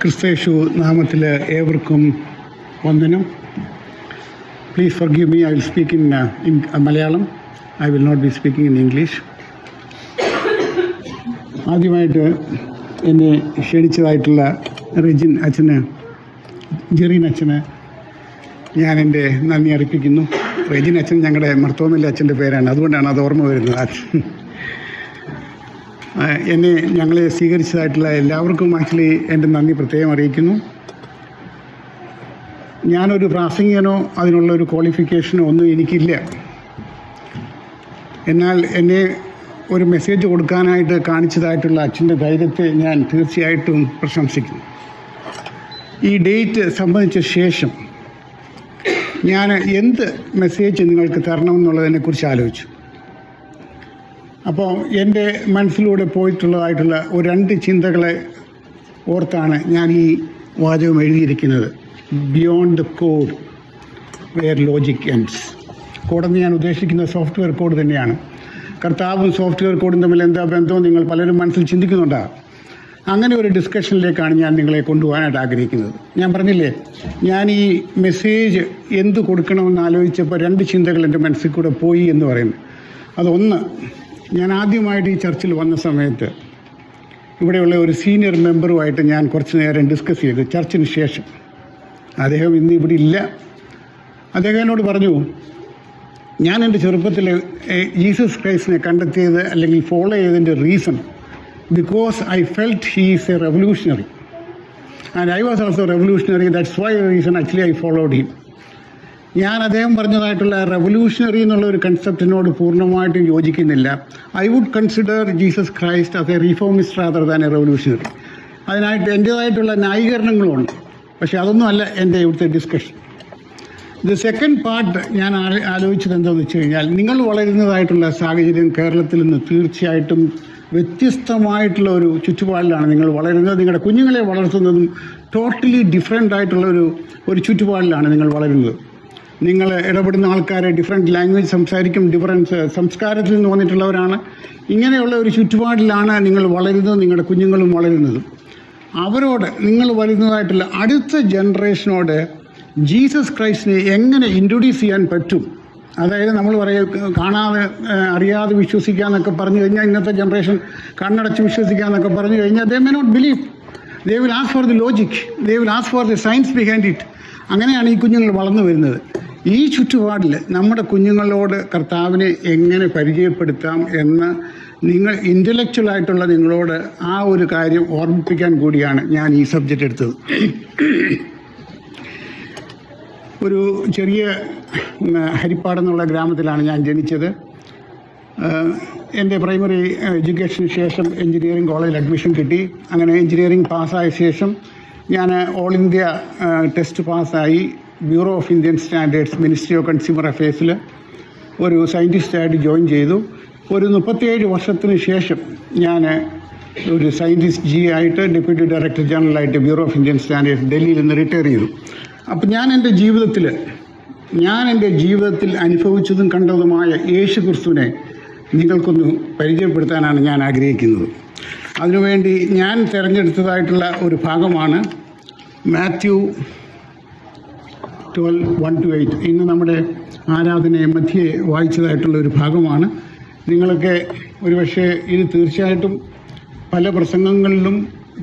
ക്രിസ്തയേശു നാമത്തിൽ ഏവർക്കും വന്ദനം. Please forgive me. I will speak in Malayalam. I will not be speaking in English. ആദ്യമായിട്ട് എന്നെ ക്ഷണിച്ചതായിട്ടുള്ള റെജിൻ അച്ഛന്, ജെറീൻ അച്ഛന് ഞാൻ എൻ്റെ നന്ദി അർപ്പിക്കുന്നു. റെജിൻ അച്ഛൻ ഞങ്ങളുടെ മർത്തോമയിലെ അച്ഛൻ്റെ പേരാണ്, അതുകൊണ്ടാണ് അത് ഓർമ്മ വരുന്നത്. ഞങ്ങളെ സ്വീകരിച്ചതായിട്ടുള്ള എല്ലാവർക്കും ആക്ച്വലി എൻ്റെ നന്ദി പ്രത്യേകം അറിയിക്കുന്നു. ഞാനൊരു പ്രാസംഗികനോ അതിനുള്ള ഒരു ക്വാളിഫിക്കേഷനോ ഒന്നും എനിക്കില്ല. എന്നാൽ എന്നെ ഒരു മെസ്സേജ് കൊടുക്കാനായിട്ട് കാണിച്ചതായിട്ടുള്ള അച്ഛൻ്റെ ധൈര്യത്തെ ഞാൻ തീർച്ചയായിട്ടും പ്രശംസിക്കുന്നു. ഈ ഡേറ്റ് സംബന്ധിച്ച ശേഷം ഞാൻ എന്ത് മെസ്സേജ് നിങ്ങൾക്ക് തരണമെന്നുള്ളതിനെക്കുറിച്ച് ആലോചിച്ചു. അപ്പോൾ എൻ്റെ മനസ്സിലൂടെ പോയിട്ടുള്ളതായിട്ടുള്ള ഒരു 2 ചിന്തകളെ ഓർത്താണ് ഞാൻ ഈ വാചകം എഴുതിയിരിക്കുന്നത്. Beyond the code where logic ends. കോഡെന്ന് ഞാൻ ഉദ്ദേശിക്കുന്ന സോഫ്റ്റ്വെയർ കോഡ് തന്നെയാണ്. കർത്താവും സോഫ്റ്റ്വെയർ കോഡും തമ്മിൽ എന്താ ബന്ധവും നിങ്ങൾ പലരും മനസ്സിൽ ചിന്തിക്കുന്നുണ്ടാകും. അങ്ങനെ ഒരു ഡിസ്കഷനിലേക്കാണ് ഞാൻ നിങ്ങളെ കൊണ്ടുപോകാനായിട്ട് ആഗ്രഹിക്കുന്നത്. ഞാൻ പറഞ്ഞില്ലേ, ഞാൻ ഈ മെസ്സേജ് എന്ത് കൊടുക്കണമെന്ന് ആലോചിച്ചപ്പോൾ 2 ചിന്തകൾ എൻ്റെ മനസ്സിൽ കൂടെ പോയി എന്ന് പറയുന്നത്. അതൊന്ന്, ഞാൻ ആദ്യമായിട്ട് ഈ ചർച്ചിൽ വന്ന സമയത്ത് ഇവിടെയുള്ള ഒരു സീനിയർ മെമ്പറുമായിട്ട് ഞാൻ കുറച്ച് നേരം ഡിസ്കസ് ചെയ്തു ചർച്ചിന് ശേഷം. അദ്ദേഹം ഇന്ന് ഇവിടെ ഇല്ല. അദ്ദേഹം എന്നോട് പറഞ്ഞു, ഞാൻ എൻ്റെ ചെറുപ്പത്തിൽ ജീസസ് ക്രൈസ്റ്റിനെ കണ്ടെത്തിയത് അല്ലെങ്കിൽ ഫോളോ ചെയ്തതിൻ്റെ reason because I felt he is a revolutionary and I was also revolutionary. That's why reason actually I followed him. ഞാൻ അദ്ദേഹം പറഞ്ഞതായിട്ടുള്ള റെവല്യൂഷണറി എന്നുള്ള ഒരു കൺസെപ്റ്റിനോട് പൂർണ്ണമായിട്ടും യോജിക്കുന്നില്ല. I would consider Jesus Christ as a reformist rather than a revolutionary. അതിനായിട്ട് എൻ്റേതായിട്ടുള്ള ന്യായീകരണങ്ങളുണ്ട്. പക്ഷേ അതൊന്നും അല്ല എൻ്റെ ഇവിടുത്തെ ഡിസ്കഷൻ. ദ സെക്കൻഡ് പാർട്ട് ഞാൻ ആലോചിച്ചത് എന്താണെന്ന് വെച്ച് കഴിഞ്ഞാൽ, നിങ്ങൾ വളരുന്നതായിട്ടുള്ള സാഹചര്യം കേരളത്തിൽ നിന്ന് തീർച്ചയായിട്ടും വ്യത്യസ്തമായിട്ടുള്ള ഒരു ചുറ്റുപാടിലാണ് നിങ്ങൾ വളരുന്നത്. നിങ്ങളുടെ കുഞ്ഞുങ്ങളെ വളർത്തുന്നതും ടോട്ടലി ഡിഫറെൻ്റ് ആയിട്ടുള്ള ഒരു ചുറ്റുപാടിലാണ് നിങ്ങൾ വളരുന്നത്. നിങ്ങൾ ഇടപെടുന്ന ആൾക്കാരെ ഡിഫറെൻറ്റ് ലാംഗ്വേജ് സംസാരിക്കും, ഡിഫറൻറ്റ് സംസ്കാരത്തിൽ നിന്ന് വന്നിട്ടുള്ളവരാണ്. ഇങ്ങനെയുള്ള ഒരു ചുറ്റുപാടിലാണ് നിങ്ങൾ വളരുന്നത്, നിങ്ങളുടെ കുഞ്ഞുങ്ങളും വളരുന്നതും. അവരോട് നിങ്ങൾ വരുന്നതായിട്ടുള്ള അടുത്ത ജനറേഷനോട് ജീസസ് ക്രൈസ്റ്റിനെ എങ്ങനെ ഇൻട്രൊഡ്യൂസ് ചെയ്യാൻ പറ്റും, അതായത് നമ്മൾ കാണാതെ അറിയാതെ വിശ്വസിക്കാമെന്നൊക്കെ പറഞ്ഞു കഴിഞ്ഞാൽ, ഇന്നത്തെ ജനറേഷൻ കണ്ണടച്ച് വിശ്വസിക്കാമെന്നൊക്കെ പറഞ്ഞു കഴിഞ്ഞാൽ they may not believe. They will ask for the logic, they will ask for the science behind it. അങ്ങനെയാണ് ഈ കുഞ്ഞുങ്ങൾ വളർന്നു വരുന്നത്. ഈ ചുറ്റുപാടിൽ നമ്മുടെ കുഞ്ഞുങ്ങളോട് കർത്താവിനെ എങ്ങനെ പരിചയപ്പെടുത്താം എന്ന് നിങ്ങൾ ഇൻ്റലക്ച്വലായിട്ടുള്ള നിങ്ങളോട് ആ ഒരു കാര്യം ഓർമ്മിപ്പിക്കാൻ കൂടിയാണ് ഞാൻ ഈ സബ്ജക്റ്റ് എടുത്തത്. ഒരു ചെറിയ ഹരിപ്പാടെന്നുള്ള ഗ്രാമത്തിലാണ് ഞാൻ ജനിച്ചത്. എൻ്റെ പ്രൈമറി എഡ്യൂക്കേഷന് ശേഷം എഞ്ചിനീയറിംഗ് കോളേജിൽ അഡ്മിഷൻ കിട്ടി. അങ്ങനെ എഞ്ചിനീയറിംഗ് പാസ്സായ ശേഷം ഞാൻ ഓൾ ഇന്ത്യ ടെസ്റ്റ് പാസ്സായി bureau of Indian standards ministry of consumer അഫയേഴ്സിൽ ഒരു സയൻറ്റിസ്റ്റായിട്ട് ജോയിൻ ചെയ്തു. ഒരു 37 വർഷത്തിന് ശേഷം ഞാൻ ഒരു സയൻറ്റിസ്റ്റ് ആയിട്ട് ഡെപ്യൂട്ടി ഡയറക്ടർ ജനറലായിട്ട് ബ്യൂറോ ഓഫ് ഇന്ത്യൻ സ്റ്റാൻഡേർഡ്സ് ഡൽഹിയിൽ നിന്ന് റിട്ടയർ ചെയ്തു. അപ്പം ഞാൻ എൻ്റെ ജീവിതത്തിൽ അനുഭവിച്ചതും കണ്ടതുമായ യേശു ക്രിസ്തുവിനെ നിങ്ങൾക്കൊന്ന് പരിചയപ്പെടുത്താനാണ് ഞാൻ ആഗ്രഹിക്കുന്നത്. അതിനുവേണ്ടി ഞാൻ തിരഞ്ഞെടുത്തതായിട്ടുള്ള ഒരു ഭാഗമാണ് മാത്യു 12:1-8. ഇന്ന് നമ്മുടെ ആരാധനയെ മധ്യേ വായിച്ചതായിട്ടുള്ള ഒരു ഭാഗമാണ്. നിങ്ങളൊക്കെ ഒരുപക്ഷെ ഇത് തീർച്ചയായിട്ടും പല പ്രസംഗങ്ങളിലും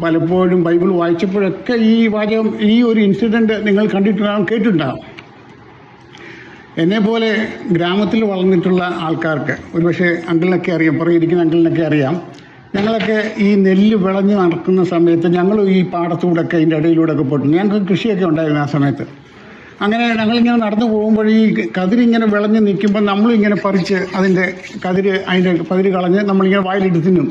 പലപ്പോഴും ബൈബിൾ വായിച്ചപ്പോഴൊക്കെ ഈ വാചകം, ഈ ഒരു ഇൻസിഡൻറ്റ് നിങ്ങൾ കണ്ടിട്ടുണ്ടാകും, കേട്ടിട്ടുണ്ടാകും. എന്നെപ്പോലെ ഗ്രാമത്തിൽ വളർന്നിട്ടുള്ള ആൾക്കാർക്ക് ഒരുപക്ഷെ അങ്കിളിനൊക്കെ അറിയാം, പുറകിരിക്കുന്ന അങ്കിളിനൊക്കെ അറിയാം. ഞങ്ങളൊക്കെ ഈ നെല്ല് വിളഞ്ഞ് നടക്കുന്ന സമയത്ത് ഞങ്ങൾ ഈ പാടത്തൂടെയൊക്കെ ഇതിൻ്റെ ഇടയിലൂടെയൊക്കെ പോയിട്ട്, ഞങ്ങൾക്ക് കൃഷിയൊക്കെ ഉണ്ടായിരുന്നു ആ സമയത്ത്. അങ്ങനെ ഞങ്ങളിങ്ങനെ നടന്നു പോകുമ്പോൾ ഈ കതിരിങ്ങനെ വിളഞ്ഞ് നിൽക്കുമ്പോൾ നമ്മളിങ്ങനെ പറിച്ച് അതിൻ്റെ പതിര് കളഞ്ഞ് നമ്മളിങ്ങനെ വായിലിട്ട് തിന്നും.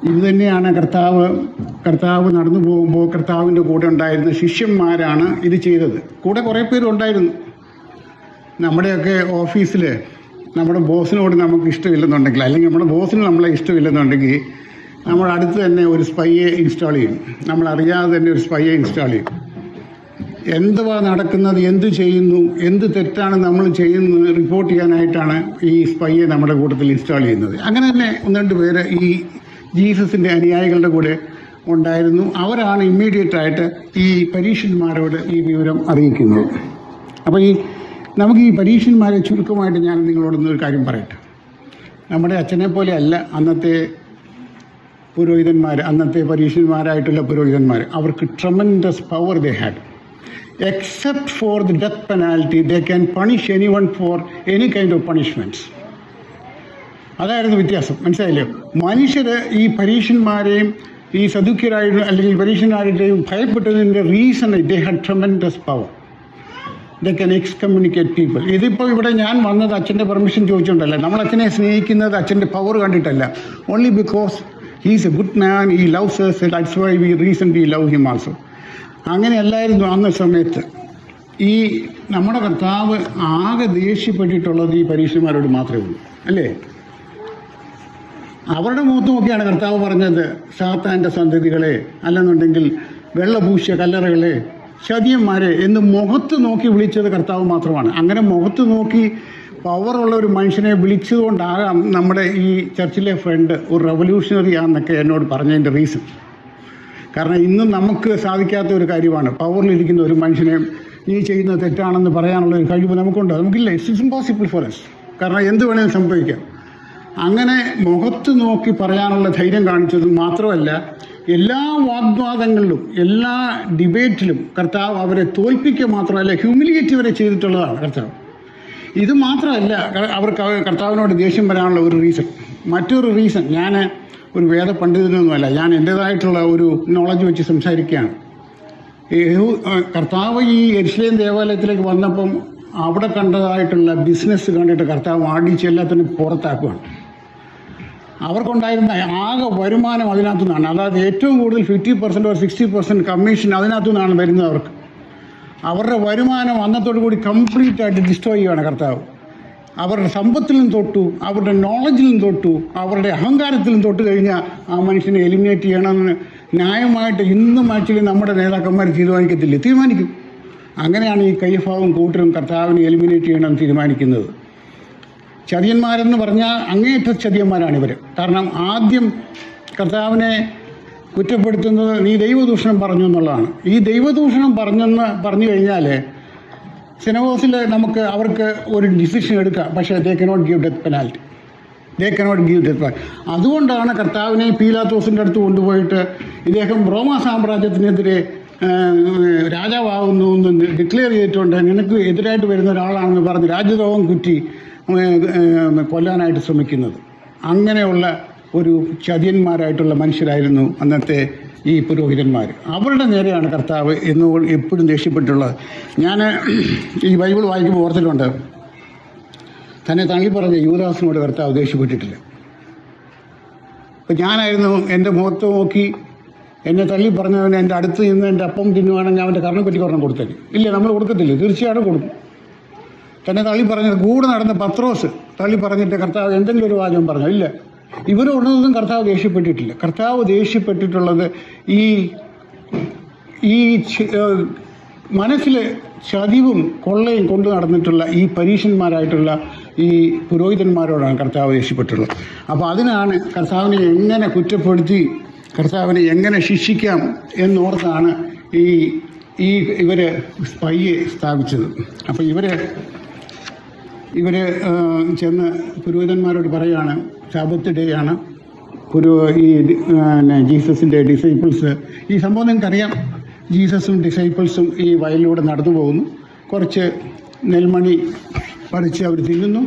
ഇത് തന്നെയാണ് കർത്താവ് നടന്നു പോകുമ്പോൾ കർത്താവിൻ്റെ കൂടെ ഉണ്ടായിരുന്ന ശിഷ്യന്മാരാണ് ഇത് ചെയ്തത്. കൂടെ കുറേ പേരുണ്ടായിരുന്നു. നമ്മുടെയൊക്കെ ഓഫീസിൽ നമ്മുടെ ബോസിനോട് നമുക്ക് ഇഷ്ടമില്ലെന്നുണ്ടെങ്കിൽ, അല്ലെങ്കിൽ നമ്മുടെ ബോസിന് നമ്മളെ ഇഷ്ടമില്ലെന്നുണ്ടെങ്കിൽ, നമ്മുടെ അടുത്ത് തന്നെ ഒരു സ്പൈയെ ഇൻസ്റ്റാൾ ചെയ്യും. നമ്മളറിയാതെ തന്നെ ഒരു സ്പൈയെ ഇൻസ്റ്റാൾ ചെയ്യും. എന്തുവാ നടക്കുന്നത്, എന്ത് ചെയ്യുന്നു, എന്ത് തെറ്റാണ് നമ്മൾ ചെയ്യുന്നത് റിപ്പോർട്ട് ചെയ്യാനായിട്ടാണ് ഈ സ്പൈയെ നമ്മുടെ കൂട്ടത്തിൽ ഇൻസ്റ്റാൾ ചെയ്യുന്നത്. അങ്ങനെ തന്നെ 1-2 പേര് ഈ ജീസസിൻ്റെ അനുയായികളുടെ കൂടെ ഉണ്ടായിരുന്നു. അവരാണ് ഇമ്മീഡിയറ്റായിട്ട് ഈ പരീക്ഷന്മാരോട് ഈ വിവരം അറിയിക്കുന്നത്. അപ്പോൾ നമുക്ക് ഈ പരീക്ഷന്മാരെ ചുരുക്കമായിട്ട് ഞാൻ നിങ്ങളോടൊന്നൊരു കാര്യം പറയട്ടെ. നമ്മുടെ അച്ഛനെ പോലെ അല്ല അന്നത്തെ പുരോഹിതന്മാർ, അന്നത്തെ പരീക്ഷന്മാരായിട്ടുള്ള പുരോഹിതന്മാർ. അവർക്ക് tremendous power they had. Except for the death penalty they can punish any one for any kind of punishments. അതായിരുന്നു വ്യത്യാസം. മനസ്സിലായില്ലേ? മനുഷ്യർ ഈ പരീക്ഷന്മാരെയും ഈ സദുക്യരായിട്ട് അല്ലെങ്കിൽ പരീക്ഷന്മാരുടെയും ഭയപ്പെട്ടതിൻ്റെ reason they had tremendous power. They can excommunicate people. ഇതിപ്പോൾ ഇവിടെ ഞാൻ വന്നത് അച്ഛൻ്റെ പെർമിഷൻ ചോദിച്ചുകൊണ്ടല്ല. നമ്മൾ അച്ഛനെ സ്നേഹിക്കുന്നത് അച്ഛൻ്റെ പവർ കണ്ടിട്ടല്ല. Only because he is a good man, he loves us, that's why we reasonably love him also. അങ്ങനെയല്ലായിരുന്നു അന്ന സമയത്ത്. ഈ നമ്മുടെ കർത്താവ് ആകെ ദേഷ്യപ്പെട്ടിട്ടുള്ളത് ഈ പരീക്ഷന്മാരോട് മാത്രമേ ഉള്ളൂ, അല്ലേ? അവരുടെ മുഖത്ത് നോക്കിയാണ് കർത്താവ് പറഞ്ഞത്, സാത്താൻ്റെ സന്തതികളെ, അല്ലെന്നുണ്ടെങ്കിൽ വെള്ളപൂശിയ കല്ലറകളെ, ചതിയന്മാരെ എന്ന് മുഖത്ത് നോക്കി വിളിച്ചത് കർത്താവ് മാത്രമാണ്. അങ്ങനെ മുഖത്ത് നോക്കി പവറുള്ള ഒരു മനുഷ്യനെ വിളിച്ചതുകൊണ്ടാകാം നമ്മുടെ ഈ ചർച്ചിലെ ഫ്രണ്ട് ഒരു റവല്യൂഷണറി ആണെന്നൊക്കെ എന്നോട് പറഞ്ഞതിൻ്റെ റീസൺ. കാരണം ഇന്നും നമുക്ക് സാധിക്കാത്ത ഒരു കാര്യമാണ് പവറിലിരിക്കുന്ന ഒരു മനുഷ്യനെ നീ ചെയ്യുന്നത് തെറ്റാണെന്ന് പറയാനുള്ള ഒരു കഴിവ് നമുക്കുണ്ടോ? നമുക്കില്ല. It's impossible four us. കാരണം എന്ത് വേണമെങ്കിലും സംഭവിക്കാം. അങ്ങനെ മുഖത്ത് നോക്കി പറയാനുള്ള ധൈര്യം കാണിച്ചത് മാത്രമല്ല, എല്ലാ വാഗ്വാദങ്ങളിലും എല്ലാ ഡിബേറ്റിലും കർത്താവ് അവരെ തോൽപ്പിക്കുക മാത്രമല്ല, ഹ്യൂമിലിയേറ്റ് വരെ ചെയ്തിട്ടുള്ളതാണ് കർത്താവ്. ഇത് മാത്രമല്ല അവർക്ക് കർത്താവിനോട് ദേഷ്യം വരാനുള്ള ഒരു റീസൺ. മറ്റൊരു റീസൺ, ഞാൻ ഒരു വേദ പണ്ഡിതനൊന്നുമല്ല, ഞാൻ എൻ്റേതായിട്ടുള്ള ഒരു നോളജ് വെച്ച് സംസാരിക്കുകയാണ്. കർത്താവ് ഈ യെരുശലേം ദേവാലയത്തിലേക്ക് വന്നപ്പം അവിടെ കണ്ടതായിട്ടുള്ള ബിസിനസ് കണ്ടിട്ട് കർത്താവ് ആടിച്ച് എല്ലാത്തിനും പുറത്താക്കുകയാണ്. അവർക്കുണ്ടായിരുന്ന ആകെ വരുമാനം അതിനകത്തു നിന്നാണ്. അതായത് ഏറ്റവും കൂടുതൽ 50% or 60% കമ്മീഷൻ അതിനകത്തു നിന്നാണ് വരുന്നത് അവർക്ക്. അവരുടെ വരുമാനം അന്നത്തോടു കൂടി കംപ്ലീറ്റ് ആയിട്ട് ഡിസ്ട്രോയ് ചെയ്യുകയാണ് കർത്താവ്. അവരുടെ സമ്പത്തിലും തൊട്ടു, അവരുടെ നോളജിലും തൊട്ടു, അവരുടെ അഹങ്കാരത്തിലും തൊട്ട് കഴിഞ്ഞാൽ ആ മനുഷ്യനെ എലിമിനേറ്റ് ചെയ്യണമെന്ന് ന്യായമായിട്ട് ഇന്നും ആക്ച്വലി നമ്മുടെ നേതാക്കന്മാർ തീരുമാനിക്കും. അങ്ങനെയാണ് ഈ കയ്യഫാവും കൂട്ടരും കർത്താവിനെ എലിമിനേറ്റ് ചെയ്യണമെന്ന് തീരുമാനിക്കുന്നത്. ചതിയന്മാരെന്ന് പറഞ്ഞാൽ അങ്ങേയറ്റ ചതിയന്മാരാണ് ഇവർ. കാരണം ആദ്യം കർത്താവിനെ കുറ്റപ്പെടുത്തുന്നത് നീ ദൈവദൂഷണം പറഞ്ഞു എന്നുള്ളതാണ്. ഈ ദൈവദൂഷണം പറഞ്ഞു കഴിഞ്ഞാൽ സിനഗോഗിൽ അവർക്ക് ഒരു ഡിസിഷൻ എടുക്കാം, പക്ഷേ they cannot give death penalty. അതുകൊണ്ടാണ് കർത്താവിനെ പീലാത്തോസിൻ്റെ അടുത്ത് കൊണ്ടുപോയിട്ട് ഇദ്ദേഹം റോമാ സാമ്രാജ്യത്തിനെതിരെ രാജാവാകുന്നു എന്ന് ഡിക്ലെയർ ചെയ്തിട്ടുണ്ട്, നിനക്ക് എതിരായിട്ട് വരുന്ന ഒരാളാണെന്ന് പറഞ്ഞ് രാജ്യദ്രോഹം കുറ്റി കൊല്ലാനായിട്ട് ശ്രമിക്കുന്നത്. അങ്ങനെയുള്ള ഒരു ചതിയന്മാരായിട്ടുള്ള മനുഷ്യരായിരുന്നു അന്നത്തെ ഈ പുരോഹിതന്മാർ. അവരുടെ നേരെയാണ് കർത്താവ് എപ്പോഴും ദേഷ്യപ്പെട്ടുള്ളത്. ഞാൻ ഈ ബൈബിൾ വായിക്കുമ്പോൾ ഓർത്തിട്ടുണ്ട്, തന്നെ തള്ളി പറഞ്ഞ യൂദാസിനോട് കർത്താവ് ദേഷ്യപ്പെട്ടിട്ടില്ല. ഇപ്പം ഞാനായിരുന്നു എൻ്റെ മുഖത്ത് നോക്കി എന്നെ തള്ളി പറഞ്ഞവന് എൻ്റെ അടുത്ത് നിന്ന് എൻ്റെ അപ്പം തിന്നുവാണെങ്കിൽ അവൻ്റെ കർണപ്പറ്റി ഒരെണ്ണം കൊടുത്തേക്ക്. ഇല്ല, നമ്മൾ കൊടുക്കത്തില്ല, തീർച്ചയായിട്ടും കൊടുക്കും. തന്നെ തള്ളി പറഞ്ഞത് കൂടെ നടന്ന പത്രോസ് തള്ളി പറഞ്ഞിട്ട് കർത്താവ് എന്തെങ്കിലും ഒരു വാചകം പറഞ്ഞു? ഇല്ല. ഇവരുള്ളതൊന്നും കർത്താവ് ദേഷ്യപ്പെട്ടിട്ടില്ല. കർത്താവ് ദേഷ്യപ്പെട്ടിട്ടുള്ളത് ഈ മനസ്സിൽ ചതിവും കൊള്ളയും കൊണ്ടു നടന്നിട്ടുള്ള ഈ പരീക്ഷന്മാരായിട്ടുള്ള ഈ പുരോഹിതന്മാരോടാണ് കർത്താവ് ദേഷ്യപ്പെട്ടുള്ളത്. അപ്പോൾ അതിനാണ് കർത്താവിനെ എങ്ങനെ കുറ്റപ്പെടുത്തി കർത്താവിനെ എങ്ങനെ ശിക്ഷിക്കാം എന്നോർത്താണ് ഇവർ സ്പൈയെ സ്ഥാപിച്ചത്. അപ്പോൾ ഇവർ ചെന്ന് പുരോഹിതന്മാരോട് പറയുകയാണ്, സാബത്ത് ഡേ ആണ്, ജീസസിൻ്റെ ഡിസൈപ്പിൾസ്, ഈ സംഭവം നിങ്ങൾക്കറിയാം, ജീസസും ഡിസൈപ്പിൾസും ഈ വയലിലൂടെ നടന്നു പോകുന്നു, കുറച്ച് നെൽമണി പറിച്ച് അവർ തിന്നുന്നു.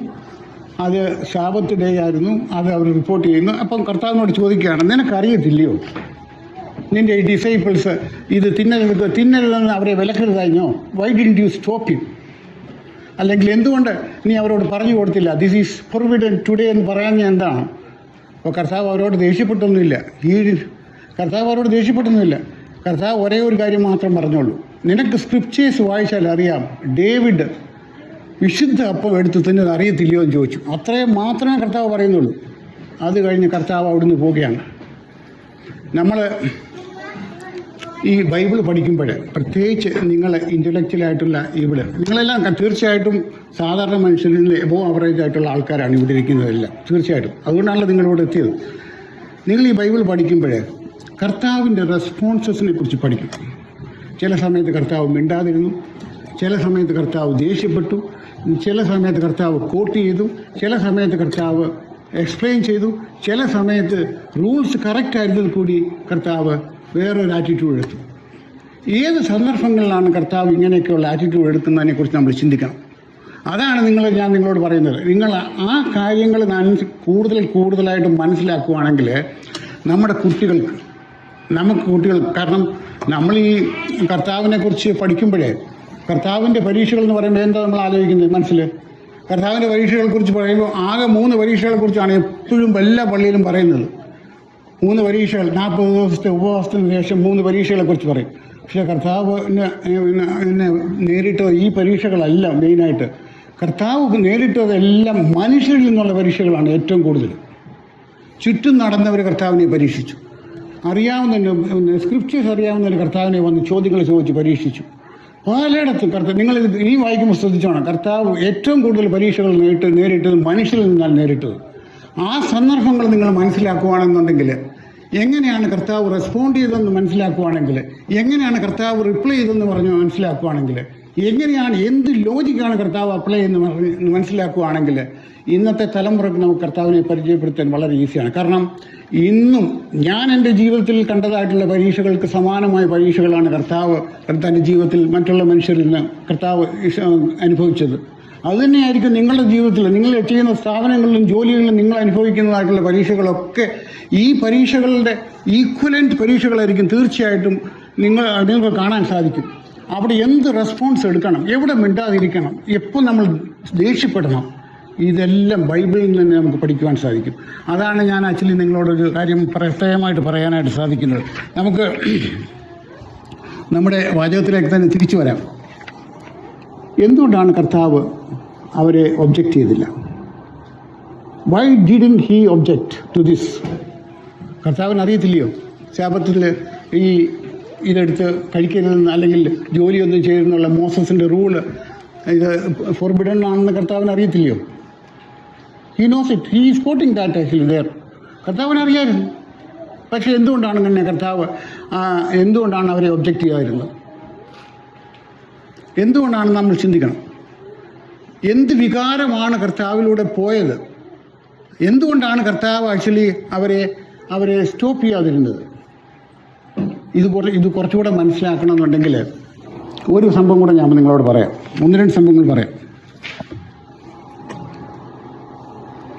അത് സാബത്ത് ഡേ ആയിരുന്നു, അത് അവർ റിപ്പോർട്ട് ചെയ്യുന്നു. അപ്പം കർത്താവിനോട് ചോദിക്കുകയാണ്, നിനക്കറിയത്തില്ലയോ നിൻ്റെ ഈ ഡിസൈപ്പിൾസ് ഇത് തിന്നരുതെന്ന് അവരെ വിലക്കരുതാഞ്ഞോ? Why didn't you stop him? അല്ലെങ്കിൽ എന്തുകൊണ്ട് നീ അവരോട് പറഞ്ഞു കൊടുത്തില്ല, ദിസ് ഈസ് ഫോർബിഡൻ ടുഡേ എന്ന് പറയാൻ ഞാൻ എന്താണ്? അപ്പോൾ കർത്താവ് അവരോട് ദേഷ്യപ്പെട്ടൊന്നുമില്ല. കർത്താവ് ഒരേ ഒരു കാര്യം മാത്രം പറഞ്ഞോളൂ, നിനക്ക് സ്ക്രിപ്റ്റേഴ്സ് വായിച്ചാൽ അറിയാം, ഡേവിഡ് വിശുദ്ധ അപ്പം എടുത്ത് തിന്നത് അറിയത്തില്ലയോ എന്ന് ചോദിച്ചു. അത്രയും മാത്രമേ കർത്താവ് പറയുന്നുള്ളൂ. അത് കഴിഞ്ഞ് കർത്താവ് അവിടുന്ന് പോവുകയാണ്. നമ്മൾ ഈ ബൈബിൾ പഠിക്കുമ്പോൾ, പ്രത്യേകിച്ച് നിങ്ങൾ ഇൻ്റലക്ച്വലായിട്ടുള്ള നിങ്ങളെല്ലാം തീർച്ചയായിട്ടും സാധാരണ മനുഷ്യരിൽ എബോ ആവറേജ് ആയിട്ടുള്ള ആൾക്കാരാണ് ഇവിടെ ഇരിക്കുന്നതെല്ലാം, തീർച്ചയായിട്ടും. അതുകൊണ്ടാണല്ലോ നിങ്ങളിവിടെ എത്തിയത്. നിങ്ങൾ ഈ ബൈബിൾ പഠിക്കുമ്പോൾ കർത്താവിൻ്റെ റെസ്പോൺസസിനെ കുറിച്ച് പഠിക്കണം. ചില സമയത്ത് കർത്താവ് മിണ്ടാതിരുന്നു, ചില സമയത്ത് കർത്താവ് ദേഷ്യപ്പെട്ടു, ചില സമയത്ത് കർത്താവ് കോട്ട് ചെയ്തു, ചില സമയത്ത് കർത്താവ് എക്സ്പ്ലെയിൻ ചെയ്തു, ചില സമയത്ത് റൂൾസ് കറക്റ്റായിരുന്നത് കൂടി കർത്താവ് വേറൊരു ആറ്റിറ്റ്യൂഡ് എടുത്തു. ഏത് സന്ദർഭങ്ങളിലാണ് കർത്താവ് ഇങ്ങനെയൊക്കെയുള്ള ആറ്റിറ്റ്യൂഡ് എടുക്കുന്നതിനെക്കുറിച്ച് നമ്മൾ ചിന്തിക്കണം. അതാണ് ഞാൻ നിങ്ങളോട് പറയുന്നത്. നിങ്ങൾ ആ കാര്യങ്ങൾ കൂടുതലായിട്ട് മനസ്സിലാക്കുകയാണെങ്കിൽ നമുക്ക് കുട്ടികൾ കാരണം നമ്മൾ ഈ കർത്താവിനെ കുറിച്ച് പഠിക്കുമ്പോഴേ കർത്താവിൻ്റെ പരീക്ഷകൾ എന്ന് പറയുമ്പോൾ എന്താ നമ്മൾ ആലോചിക്കുന്നത് മനസ്സിൽ? കർത്താവിൻ്റെ പരീക്ഷകളെക്കുറിച്ച് പറയുമ്പോൾ ആകെ 3 പരീക്ഷകളെക്കുറിച്ചാണ് എപ്പോഴും എല്ലാ പള്ളിയിലും പറയുന്നത്. 3 പരീക്ഷകൾ, 40 ദിവസത്തെ ഉപവാസത്തിന് ശേഷം 3 പരീക്ഷകളെക്കുറിച്ച് പറയും. പക്ഷേ കർത്താവിനെ നേരിട്ടത് ഈ പരീക്ഷകളല്ല. മെയിനായിട്ട് കർത്താവ് നേരിട്ടതെല്ലാം മനുഷ്യരിൽ നിന്നുള്ള പരീക്ഷകളാണ് ഏറ്റവും കൂടുതൽ. ചുറ്റും നടന്നവർ കർത്താവിനെ പരീക്ഷിച്ചു, അറിയാവുന്ന സ്ക്രിപ്റ്റേഴ്സ് അറിയാവുന്നവർ കർത്താവിനെ വന്ന് ചോദ്യങ്ങൾ ചോദിച്ച് പരീക്ഷിച്ചു. പലയിടത്തും നിങ്ങൾ ഈ വായിക്കുമ്പോൾ ശ്രദ്ധിച്ചോണം, കർത്താവ് ഏറ്റവും കൂടുതൽ പരീക്ഷകൾ നേരിട്ടത് മനുഷ്യരിൽ നിന്നാണ് നേരിട്ടത്. ആ സന്ദർഭങ്ങൾ നിങ്ങൾ മനസ്സിലാക്കുകയാണെന്നുണ്ടെങ്കിൽ, എങ്ങനെയാണ് കർത്താവ് റെസ്പോണ്ട് ചെയ്തതെന്ന് മനസ്സിലാക്കുകയാണെങ്കിൽ, എങ്ങനെയാണ് കർത്താവ് റിപ്ലൈ ചെയ്തതെന്ന് മനസ്സിലാക്കുകയാണെങ്കിൽ, എങ്ങനെയാണ് എന്ത് ലോജിക്കാണ് കർത്താവ് അപ്ലൈ ചെയ്യുന്ന മനസ്സിലാക്കുകയാണെങ്കിൽ ഇന്നത്തെ തലമുറയ്ക്ക് നമുക്ക് കർത്താവിനെ പരിചയപ്പെടുത്താൻ വളരെ ഈസിയാണ്. കാരണം ഇന്നും ഞാൻ എൻ്റെ ജീവിതത്തിൽ കണ്ടതായിട്ടുള്ള പരീക്ഷകൾക്ക് സമാനമായ പരീക്ഷകളാണ് കർത്താവ് തൻ്റെ ജീവിതത്തിൽ മറ്റുള്ള മനുഷ്യരിൽ നിന്ന് കർത്താവ് അനുഭവിച്ചത്. അതുതന്നെയായിരിക്കും നിങ്ങളുടെ ജീവിതത്തിൽ നിങ്ങൾ ചെയ്യുന്ന സ്ഥാപനങ്ങളിലും ജോലികളിലും നിങ്ങൾ അനുഭവിക്കുന്നതായിട്ടുള്ള പരീക്ഷകളൊക്കെ ഈ പരീക്ഷകളുടെ ഈക്വലൻ്റ് പരീക്ഷകളായിരിക്കും. തീർച്ചയായിട്ടും നിങ്ങൾക്ക് കാണാൻ സാധിക്കും. അവിടെ എന്ത് റെസ്പോൺസ് എടുക്കണം, എവിടെ മിണ്ടാതിരിക്കണം, എപ്പോൾ നമ്മൾ ദേഷ്യപ്പെടണം, ഇതെല്ലാം ബൈബിളിൽ നിന്ന് തന്നെ നമുക്ക് പഠിക്കുവാൻ സാധിക്കും. അതാണ് ഞാൻ ആക്ച്വലി നിങ്ങളോടൊരു കാര്യം പ്രത്യേകമായിട്ട് പറയാനായിട്ട് സാധിക്കുന്നത്. നമുക്ക് നമ്മുടെ വാചകത്തിലേക്ക് തന്നെ തിരിച്ചു വരാം. എന്തുകൊണ്ടാണ് കർത്താവ് അവരെ ഒബ്ജക്റ്റ് ചെയ്തില്ല? Why didn't he object to this? കർത്താവിന് അറിയത്തില്ലയോ ശാബത്തിൽ ഇതെടുത്ത് കഴിക്കരുതെന്ന്, അല്ലെങ്കിൽ ജോലിയൊന്നും ചെയ്തെന്നുള്ള മോസസിൻ്റെ റൂള് ഇത് ഫോർബിഡൻ ആണെന്ന് കർത്താവിന് അറിയത്തില്ലയോ? He knows it, he is quoting that actually there. കർത്താവിന് അറിയാമായിരുന്നു. പക്ഷേ എന്തുകൊണ്ടാണ് എന്തുകൊണ്ടാണ് അവരെ ഒബ്ജക്റ്റ് ചെയ്യാതിരുന്നത്? എന്തുകൊണ്ടാണ് നമ്മൾ ചിന്തിക്കണം. എന്ത് വികാരമാണ് കർത്താവിലൂടെ പോയത്? എന്തുകൊണ്ടാണ് കർത്താവ് ആക്ച്വലി അവരെ സ്റ്റോപ്പ് ചെയ്യാതിരുന്നത്? ഇത് കുറച്ചുകൂടെ മനസ്സിലാക്കണമെന്നുണ്ടെങ്കിൽ ഒരു സംഭവം കൂടെ ഞാൻ നിങ്ങളോട് പറയാം. 1-2 സംഭവങ്ങൾ പറയാം.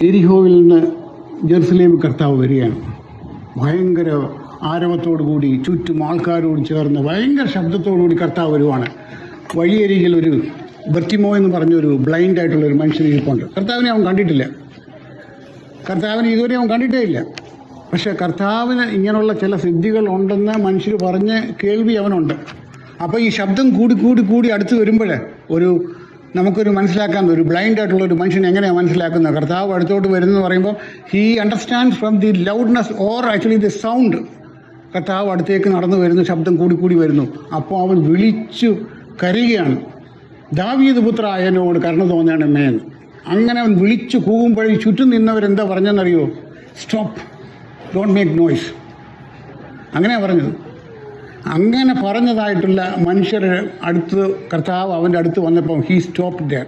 എരിഹോവിൽ നിന്ന് ജെറുസലേമിൽ കർത്താവ് വരികയാണ്. ഭയങ്കര ആരവത്തോടു കൂടി ചുറ്റും ആൾക്കാരോട് ചേർന്ന് ഭയങ്കര ശബ്ദത്തോടുകൂടി കർത്താവ് വരുവാണ്. വഴിയരികിൽ ഒരു ബർത്തിമോ എന്ന് പറഞ്ഞൊരു ബ്ലൈൻഡ് ആയിട്ടുള്ളൊരു മനുഷ്യൻ ഇരിപ്പുണ്ട്. കർത്താവിനെ അവൻ കണ്ടിട്ടില്ല. കർത്താവിനെ ഇതുവരെ അവൻ കണ്ടിട്ടേ ഇല്ല. പക്ഷേ കർത്താവിന് ഇങ്ങനെയുള്ള ചില സിദ്ധികൾ ഉണ്ടെന്ന് മനുഷ്യർ പറഞ്ഞ് കേൾവി അവനുണ്ട്. അപ്പോൾ ഈ ശബ്ദം കൂടി അടുത്ത് വരുമ്പോൾ നമുക്കൊരു മനസ്സിലാക്കാൻ, ഒരു ബ്ലൈൻഡ് ആയിട്ടുള്ള ഒരു മനുഷ്യൻ എങ്ങനെയാണ് മനസ്സിലാക്കുന്നത്? കർത്താവ് അടുത്തോട്ട് വരുന്നതെന്ന് പറയുമ്പോൾ he understands from the loudness or actually the sound. കർത്താവ് അടുത്തേക്ക് നടന്നു വരുന്നു, ശബ്ദം കൂടി വരുന്നു. അപ്പോൾ അവൻ വിളിച്ചു കരയുകയാണ്, ദാവീദ് പുത്ര എന്നോട് കരുണ തോന്നണമേ എന്ന്. അങ്ങനെ അവൻ വിളിച്ചു കൂകുമ്പോഴേ ചുറ്റും നിന്നവരെന്താ പറഞ്ഞെന്നറിയോ? Stop, don't make noise. അങ്ങനെയാണ് പറഞ്ഞത്. അങ്ങനെ പറഞ്ഞതായിട്ടുള്ള മനുഷ്യരുടെ അടുത്ത് കർത്താവ് അവൻ്റെ അടുത്ത് വന്നപ്പോൾ ഹീ സ്റ്റോപ്പ് ദെയർ.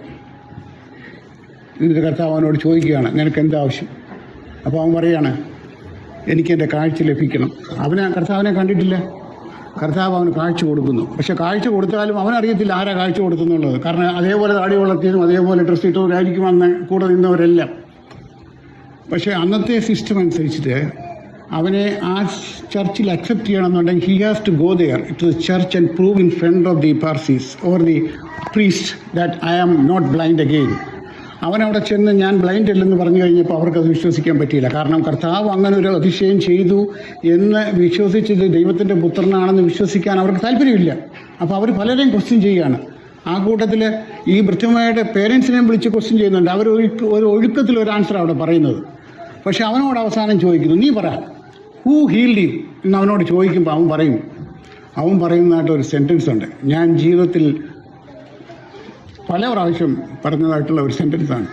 എന്നിട്ട് കർത്താവ് അവനോട് ചോദിക്കുകയാണ്, നിനക്ക് എന്താ ആവശ്യം? അപ്പോൾ അവൻ പറയുകയാണ്, എനിക്കെൻ്റെ കാഴ്ച ലഭിക്കണം. കർത്താവിനെ കണ്ടിട്ടില്ല. കർത്താവ് അവന് കാഴ്ച കൊടുക്കുന്നു. പക്ഷെ കാഴ്ച കൊടുത്താലും അവനറിയത്തില്ല ആരാ കാഴ്ച കൊടുക്കുന്നുള്ളത്. കാരണം അതേപോലെ താടി വളർത്തിയതും അതേപോലെ ഡ്രസ്സ് ഇട്ടവരായിരിക്കും അന്ന് കൂടെ നിന്നവരെല്ലാം. പക്ഷേ അന്നത്തെ സിസ്റ്റം അനുസരിച്ചിട്ട് അവനെ ആ ചർച്ചിൽ അക്സെപ്റ്റ് ചെയ്യണമെന്നുണ്ടെങ്കിൽ he has to go there to the church and prove in front of the Pharisees or the priest that I am not blind again. അവനവിടെ ചെന്ന് ഞാൻ ബ്ലൈൻഡ് അല്ലെന്ന് പറഞ്ഞു കഴിഞ്ഞപ്പോൾ അവർക്കത് വിശ്വസിക്കാൻ പറ്റിയില്ല. കാരണം കർത്താവ് അങ്ങനെ ഒരു അതിശയം ചെയ്തു എന്ന് വിശ്വസിച്ചത് ദൈവത്തിൻ്റെ പുത്രനാണെന്ന് വിശ്വസിക്കാൻ അവർക്ക് താല്പര്യമില്ല. അപ്പോൾ അവർ പലരെയും ക്വസ്റ്റ്യൻ ചെയ്യുകയാണ്. ആ കൂട്ടത്തിൽ ഈ ഭൃത്യമ്മയുടെ പേരൻസിനെയും വിളിച്ച് ക്വസ്റ്റ്യൻ ചെയ്യുന്നുണ്ട്. അവർ ഒരു ഒഴുക്കത്തിൽ ഒരു ആൻസർ അവിടെ പറയുന്നത്. പക്ഷെ അവനോട് അവസാനം ചോദിക്കുന്നു, നീ പറ, ഹൂ ഹീൽഡ് യു എന്ന് അവനോട് ചോദിക്കുമ്പോൾ അവൻ പറയുന്നതായിട്ടൊരു സെൻറ്റൻസ് ഉണ്ട്. ഞാൻ ജീവിതത്തിൽ പല പ്രാവശ്യം പറഞ്ഞതായിട്ടുള്ള ഒരു സെൻറ്റൻസാണ്.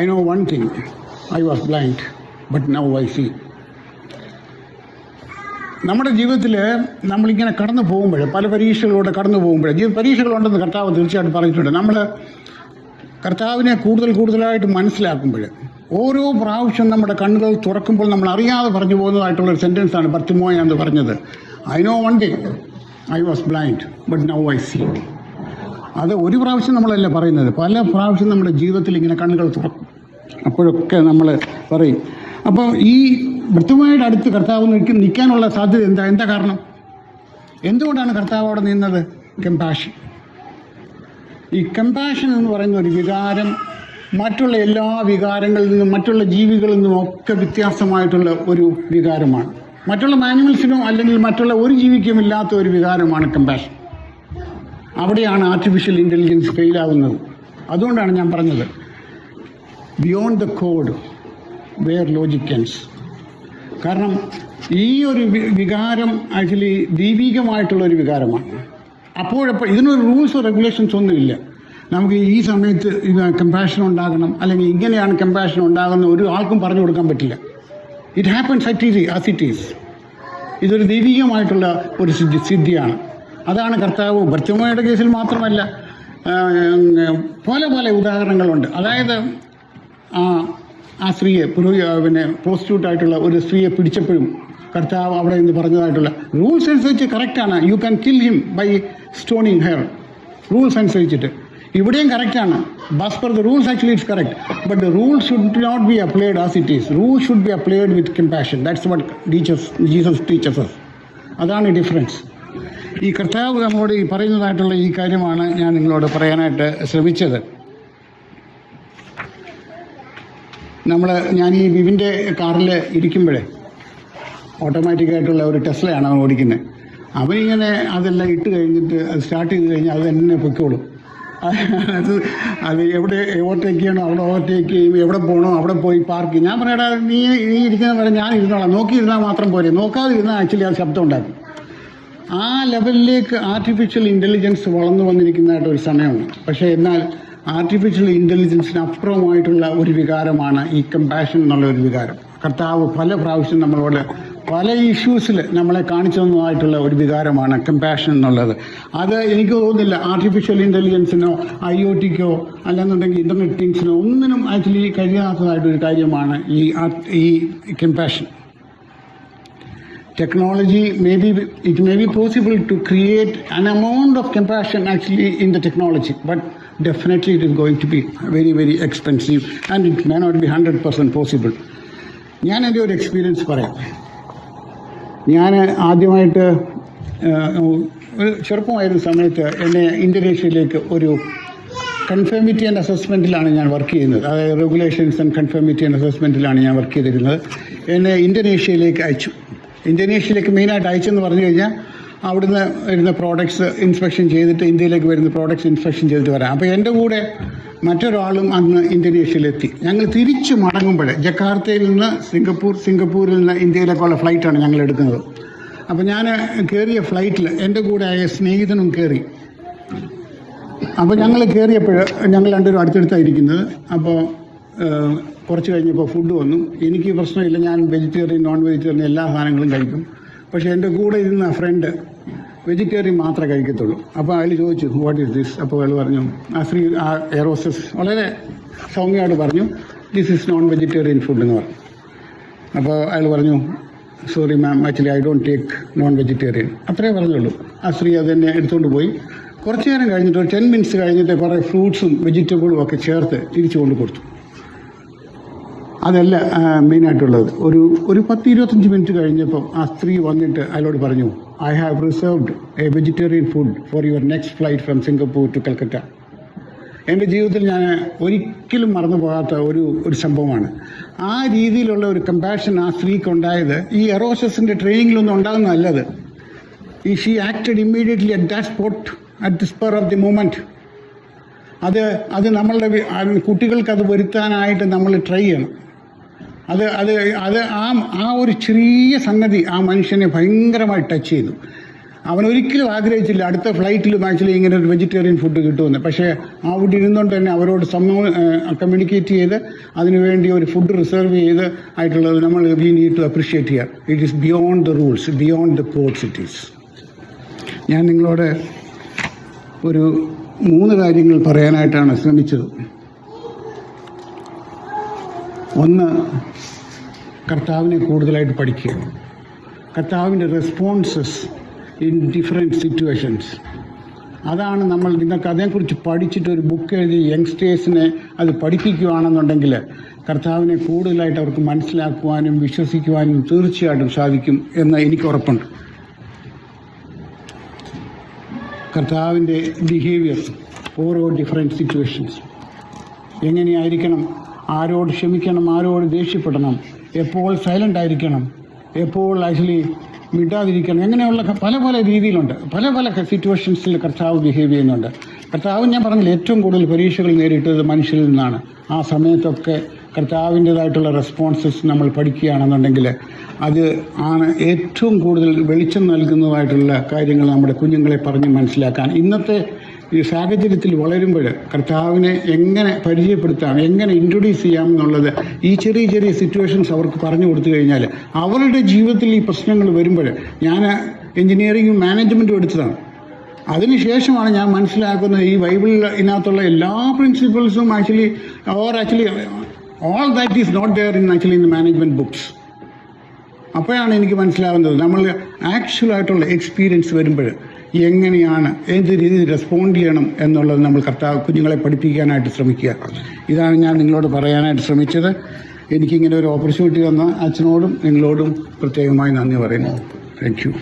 I know one thing, I was blind but now I see. നമ്മുടെ ജീവിതത്തിൽ നമ്മളിങ്ങനെ കടന്നു പോകുമ്പോൾ, പല പരീക്ഷകളിലൂടെ കടന്നു പോകുമ്പോൾ, പരീക്ഷകളുണ്ടെന്ന് കർത്താവ് തീർച്ചയായിട്ടും പറഞ്ഞിട്ടുണ്ട്. നമ്മൾ കർത്താവിനെ കൂടുതലായിട്ട് മനസ്സിലാക്കുമ്പോൾ, ഓരോ പ്രാവശ്യം നമ്മുടെ കണ്ണുകൾ തുറക്കുമ്പോൾ നമ്മൾ അറിയാതെ പറഞ്ഞു പോകുന്നതായിട്ടുള്ളൊരു സെൻറ്റൻസാണ് ബർത്തിമോയ എന്ന് പറഞ്ഞത്. I know one thing, I was blind but now I see. അത് ഒരു പ്രാവശ്യം നമ്മളല്ല പറയുന്നത്, പല പ്രാവശ്യം നമ്മുടെ ജീവിതത്തിൽ ഇങ്ങനെ കണ്ണുകൾ തുറക്കും. അപ്പോഴൊക്കെ നമ്മൾ പറയും. അപ്പോൾ ഈ ബർത്തിമോയയുടെ അടുത്ത് കർത്താവ് നിൽക്കാനുള്ള സാധ്യത എന്താ കാരണം? എന്തുകൊണ്ടാണ് കർത്താവ് അവിടെ നിന്നത്? കമ്പാഷൻ. ഈ കമ്പാഷൻ എന്ന് പറയുന്ന ഒരു വികാരം മറ്റുള്ള എല്ലാ വികാരങ്ങളിൽ നിന്നും മറ്റുള്ള ജീവികളിൽ നിന്നും ഒക്കെ വ്യത്യാസമായിട്ടുള്ള ഒരു വികാരമാണ്. മറ്റുള്ള മാനിമൽസിനോ അല്ലെങ്കിൽ മറ്റുള്ള ഒരു ജീവിക്കും ഇല്ലാത്ത ഒരു വികാരമാണ് കമ്പാഷൻ. അവിടെയാണ് ആർട്ടിഫിഷ്യൽ ഇൻ്റലിജൻസ് ഫെയിലാവുന്നത്. അതുകൊണ്ടാണ് ഞാൻ പറഞ്ഞത് beyond the code where logic ends. കാരണം ഈ ഒരു വികാരം ആക്ച്വലി ദൈവികമായിട്ടുള്ളൊരു വികാരമാണ്. അപ്പോഴപ്പോൾ ഇതിനൊരു റൂൾസോ റെഗുലേഷൻസ് ഒന്നുമില്ല. നമുക്ക് ഈ സമയത്ത് ഇത് കമ്പാഷൻ ഉണ്ടാകണം അല്ലെങ്കിൽ ഇങ്ങനെയാണ് കമ്പാഷൻ ഉണ്ടാകുന്ന ഒരു ആൾക്കും പറഞ്ഞു കൊടുക്കാൻ പറ്റില്ല. It happens as it is. ഇതൊരു ദൈവികമായിട്ടുള്ള ഒരു സിദ്ധിയാണ്. അതാണ് കർത്താവ് ബർത്തിമോയുടെ കേസിൽ മാത്രമല്ല, പല ഉദാഹരണങ്ങളുണ്ട്. അതായത് ആ സ്ത്രീയെ പ്രോസ്റ്റിറ്റ്യൂട്ടായിട്ടുള്ള ഒരു സ്ത്രീയെ പിടിച്ചപ്പോഴും കർത്താവ് അവിടെ നിന്ന് പറഞ്ഞതായിട്ടുള്ള റൂൾസ് അനുസരിച്ച് കറക്റ്റാണ്. You can kill him by stoning here. Rules അനുസരിച്ചിട്ട് ഇവിടെയും കറക്റ്റാണ്. As per the rules actually it's correct. But the rules should not be applied as it is. Rules should be applied with compassion. That's what Jesus teaches us. അതാണ് difference. ഈ കർത്താവ് നമ്മളോട് ഈ പറയുന്നതായിട്ടുള്ള ഈ കാര്യമാണ് ഞാൻ നിങ്ങളോട് പറയാനായിട്ട് ശ്രമിച്ചത്. ഞാൻ ഈ വിവിൻ്റെ കാറിൽ ഇരിക്കുമ്പോഴേ ഓട്ടോമാറ്റിക്കായിട്ടുള്ള ഒരു ടെസ്ലയാണ് അവൻ ഓടിക്കുന്നത്. അവനിങ്ങനെ അതെല്ലാം ഇട്ട് കഴിഞ്ഞിട്ട് അത് സ്റ്റാർട്ട് ചെയ്ത് കഴിഞ്ഞാൽ അത് തന്നെ പൊയ്ക്കോളും. അത് എവിടെ ഓവർടേക്ക് ചെയ്യണോ അവിടെ ഓവർടേക്ക് ചെയ്യും, എവിടെ പോകണോ അവിടെ പോയി പാർക്ക് ചെയ്യും. ഞാൻ പറയടാ, നീ ഇരിക്കുന്ന വരെ ഞാൻ ഇരുന്നോളാം, നോക്കിയിരുന്നാൽ മാത്രം പോരെ. നോക്കാതിരുന്നാൽ ആക്ച്വലി അത് ശബ്ദം ഉണ്ടാക്കും. ആ ലെവലിലേക്ക് ആർട്ടിഫിഷ്യൽ ഇൻ്റലിജൻസ് വളർന്നു വന്നിരിക്കുന്നതായിട്ട് ഒരു സമയമാണ്. പക്ഷേ എന്നാൽ ആർട്ടിഫിഷ്യൽ ഇൻ്റലിജൻസിന് അപ്പുറമായിട്ടുള്ള ഒരു വികാരമാണ് ഈ കമ്പാഷൻ എന്നുള്ള ഒരു വികാരം. കർത്താവ് പല പ്രാവശ്യം നമ്മളോട് പല ഇഷ്യൂസിൽ നമ്മളെ കാണിച്ചു തന്നതായിട്ടുള്ള ഒരു വികാരമാണ് കമ്പാഷൻ എന്നുള്ളത്. അത് എനിക്ക് തോന്നുന്നില്ല ആർട്ടിഫിഷ്യൽ ഇൻ്റലിജൻസിനോ IoTക്കോ അല്ലെന്നുണ്ടെങ്കിൽ ഇൻ്റർനെറ്റ് തിങ്സിനോ ഒന്നിനും ആക്ച്വലി കഴിയാത്തതായിട്ടൊരു കാര്യമാണ് ഈ compassion. Technology it may be possible to create an amount of compassion actually in the technology, but definitely it is going to be very expensive and it may not be 100% possible. ഞാൻ എൻ്റെ ഒരു experience പറയാം. ഞാൻ ആദ്യമായിട്ട് ഒരു ചെറുപ്പമായിരുന്ന സമയത്ത് എന്നെ ഇന്തോനേഷ്യയിലേക്ക് ഒരു കൺഫേമിറ്റി ആൻഡ് അസസ്മെൻറ്റിലാണ് ഞാൻ വർക്ക് ചെയ്യുന്നത്. അതായത് റെഗുലേഷൻസ് ആൻഡ് കൺഫേമിറ്റി ആൻഡ് അസസ്മെൻറ്റിലാണ് ഞാൻ വർക്ക് ചെയ്തിരുന്നത്. എന്നെ ഇന്തോനേഷ്യയിലേക്ക് അയച്ചു. ഇന്തോനേഷ്യയിലേക്ക് മെയിനായിട്ട് അയച്ചെന്ന് പറഞ്ഞു കഴിഞ്ഞാൽ അവിടുന്ന് വരുന്ന പ്രോഡക്ട്സ് ഇൻസ്പെക്ഷൻ ചെയ്തിട്ട് ഇന്ത്യയിലേക്ക് വരുന്ന പ്രോഡക്ട്സ് ഇൻസ്പെക്ഷൻ ചെയ്തിട്ട് വരാം. അപ്പോൾ എൻ്റെ കൂടെ മറ്റൊരാളും അന്ന് ഇന്തോനേഷ്യയിലെത്തി. ഞങ്ങൾ തിരിച്ചു മടങ്ങുമ്പോൾ ജക്കാർത്തയിൽ നിന്ന് സിംഗപ്പൂരിൽ നിന്ന് ഇന്ത്യയിലേക്കുള്ള ഫ്ലൈറ്റാണ് ഞങ്ങൾ എടുക്കുന്നത്. അപ്പോൾ ഞാൻ കയറിയ ഫ്ലൈറ്റിൽ എൻ്റെ കൂടെ ആയ സ്നേഹിതനും കയറി. അപ്പോൾ ഞങ്ങൾ കയറിയപ്പോൾ ഞങ്ങൾ രണ്ടുപേരും അടുത്തടുത്തായിരിക്കുന്നത്. അപ്പോൾ കുറച്ച് കഴിഞ്ഞപ്പോൾ ഫുഡ് വന്നു. എനിക്ക് പ്രശ്നമില്ല, ഞാൻ വെജിറ്റേറിയൻ നോൺ വെജിറ്റേറിയൻ എല്ലാ സാധനങ്ങളും കഴിക്കും. പക്ഷേ എൻ്റെ കൂടെ ഇരുന്ന ഫ്രണ്ട് വെജിറ്റേറിയൻ മാത്രമേ കഴിക്കത്തുള്ളൂ. അപ്പോൾ അയാൾ ചോദിച്ചു വാട്ട് ഈസ് ദിസ്. അപ്പോൾ അയാൾ പറഞ്ഞു, ആ എയർ ഹോസ്റ്റസ് വളരെ സൗമ്യമായിട്ട് പറഞ്ഞു this is known vegetarian food എന്ന് പറഞ്ഞു. അപ്പോൾ അയാൾ പറഞ്ഞു sorry ma'am, actually I don't take non vegetarian. അത്രേ പറഞ്ഞുള്ളൂ. ആ സ്ത്രീ അതെന്നെ എടുത്തുകൊണ്ട് പോയി. കുറച്ച് നേരം കഴിഞ്ഞിട്ട് ഒരു 10 minutes കഴിഞ്ഞിട്ട് കുറേ ഫ്രൂട്ട്സും വെജിറ്റബിളും ഒക്കെ ചേർത്ത് തിരിച്ചു കൊണ്ട് കൊടുത്തു. അതല്ല മെയിനായിട്ടുള്ളത്. ഒരു 10-25 minutes കഴിഞ്ഞപ്പോൾ ആ സ്ത്രീ വന്നിട്ട് അയാളോട് പറഞ്ഞു, I have reserved a vegetarian food for your next flight from Singapore to Calcutta. എൻ്റെ ജീവിതത്തിൽ ഞാൻ ഒരിക്കലും മറന്നു പോകാത്ത ഒരു സംഭവമാണ്. ആ രീതിയിലുള്ള ഒരു കമ്പാഷൻ ആ സ്ത്രീക്ക് ഉണ്ടായത് ഈ എറോസസിൻ്റെ ട്രെയിനിങ്ങിലൊന്നും ഉണ്ടാകുന്നതല്ലത്. She acted immediately at that spot at the spur of the moment. അത് നമ്മളുടെ കുട്ടികൾക്ക് അത് വരുത്താനായിട്ട് നമ്മൾ ട്രൈ ചെയ്യണം. ആ ഒരു ചെറിയ സംഗതി ആ മനുഷ്യനെ ഭയങ്കരമായി ടച്ച് ചെയ്തു. അവൻ ഒരിക്കലും ആഗ്രഹിച്ചില്ല അടുത്ത ഫ്ലൈറ്റിലും ആക്ച്വലി ഇങ്ങനെ ഒരു വെജിറ്റേറിയൻ ഫുഡ് കിട്ടുമെന്ന്. പക്ഷേ അവിടെ ഇരുന്നുകൊണ്ട് തന്നെ അവരോട് കമ്മ്യൂണിക്കേറ്റ് ചെയ്ത് അതിനുവേണ്ടി ഒരു ഫുഡ് റിസർവ് ചെയ്ത് ആയിട്ടുള്ളത് നമ്മൾ വി നീഡ് ടു അപ്രിഷ്യേറ്റ് ചെയ്യാം. It is beyond the rules, beyond the codes it is. ഞാൻ നിങ്ങളോട് ഒരു 3 കാര്യങ്ങൾ പറയാനായിട്ടാണ് ശ്രമിച്ചത്. ഒന്ന്, കർത്താവിനെ കൂടുതലായിട്ട് പഠിക്കുക. കർത്താവിൻ്റെ റെസ്പോൺസസ് ഇൻ ഡിഫറെൻറ്റ് സിറ്റുവേഷൻസ്, അതാണ് നമ്മൾ നിങ്ങൾക്ക് അതേക്കുറിച്ച് പഠിച്ചിട്ട് ഒരു ബുക്ക് എഴുതി യങ്സ്റ്റേഴ്സിനെ അത് പഠിപ്പിക്കുകയാണെന്നുണ്ടെങ്കിൽ കർത്താവിനെ കൂടുതലായിട്ട് അവർക്ക് മനസ്സിലാക്കുവാനും വിശ്വസിക്കുവാനും തീർച്ചയായിട്ടും സാധിക്കും എന്ന് എനിക്ക് ഉറപ്പുണ്ട്. കർത്താവിൻ്റെ ബിഹേവിയർ ഓരോ ഡിഫറെൻറ്റ് സിറ്റുവേഷൻസ് എങ്ങനെയായിരിക്കണം, ആരോട് ക്ഷമിക്കണം, ആരോട് ദേഷ്യപ്പെടണം, എപ്പോൾ സൈലൻ്റ് ആയിരിക്കണം, എപ്പോൾ ആക്ച്വലി മിണ്ടാതിരിക്കണം, അങ്ങനെയുള്ള പല പല രീതിയിലുണ്ട്. പല പല സിറ്റുവേഷൻസിൽ കർത്താവ് ബിഹേവ് ചെയ്യുന്നുണ്ട്. കർത്താവ് ഞാൻ പറഞ്ഞില്ല ഏറ്റവും കൂടുതൽ പരീക്ഷകൾ നേരിട്ടത് മനുഷ്യരിൽ നിന്നാണ്. ആ സമയത്തൊക്കെ കർത്താവിൻ്റേതായിട്ടുള്ള റെസ്പോൺസസ് നമ്മൾ പഠിക്കുകയാണെന്നുണ്ടെങ്കിൽ അത് ആണ് ഏറ്റവും കൂടുതൽ വെളിച്ചം നൽകുന്നതായിട്ടുള്ള കാര്യങ്ങൾ നമ്മുടെ കുഞ്ഞുങ്ങളെ പറഞ്ഞ് മനസ്സിലാക്കാൻ. ഇന്നത്തെ ഈ സാഹചര്യത്തിൽ വളരുമ്പോൾ കർത്താവിനെ എങ്ങനെ പരിചയപ്പെടുത്താം, എങ്ങനെ ഇൻട്രൊഡ്യൂസ് ചെയ്യാം എന്നുള്ളത് ഈ ചെറിയ ചെറിയ സിറ്റുവേഷൻസ് അവർക്ക് പറഞ്ഞു കൊടുത്തു കഴിഞ്ഞാൽ അവരുടെ ജീവിതത്തിൽ ഈ പ്രശ്നങ്ങൾ വരുമ്പോൾ, ഞാൻ എൻജിനീയറിങ്ങും മാനേജ്മെൻറ്റും എടുത്തതാണ്. അതിനുശേഷമാണ് ഞാൻ മനസ്സിലാക്കുന്നത് ഈ ബൈബിളിനകത്തുള്ള എല്ലാ പ്രിൻസിപ്പിൾസും actually all that is not there in the management books. അപ്പോഴാണ് എനിക്ക് മനസ്സിലാകുന്നത് നമ്മൾ ആക്ച്വലായിട്ടുള്ള എക്സ്പീരിയൻസ് വരുമ്പോൾ എങ്ങനെയാണ് ഏത് രീതിയിൽ റെസ്പോണ്ട് ചെയ്യണം എന്നുള്ളത് നമ്മൾ കുഞ്ഞുങ്ങളെ പഠിപ്പിക്കാനായിട്ട് ശ്രമിക്കുക. ഇതാണ് ഞാൻ നിങ്ങളോട് പറയാനായിട്ട് ശ്രമിച്ചത്. എനിക്കിങ്ങനെ ഒരു ഓപ്പർച്യൂണിറ്റി തന്ന അച്ഛനോടും നിങ്ങളോടും പ്രത്യേകമായി നന്ദി പറയുന്നു. Thank you.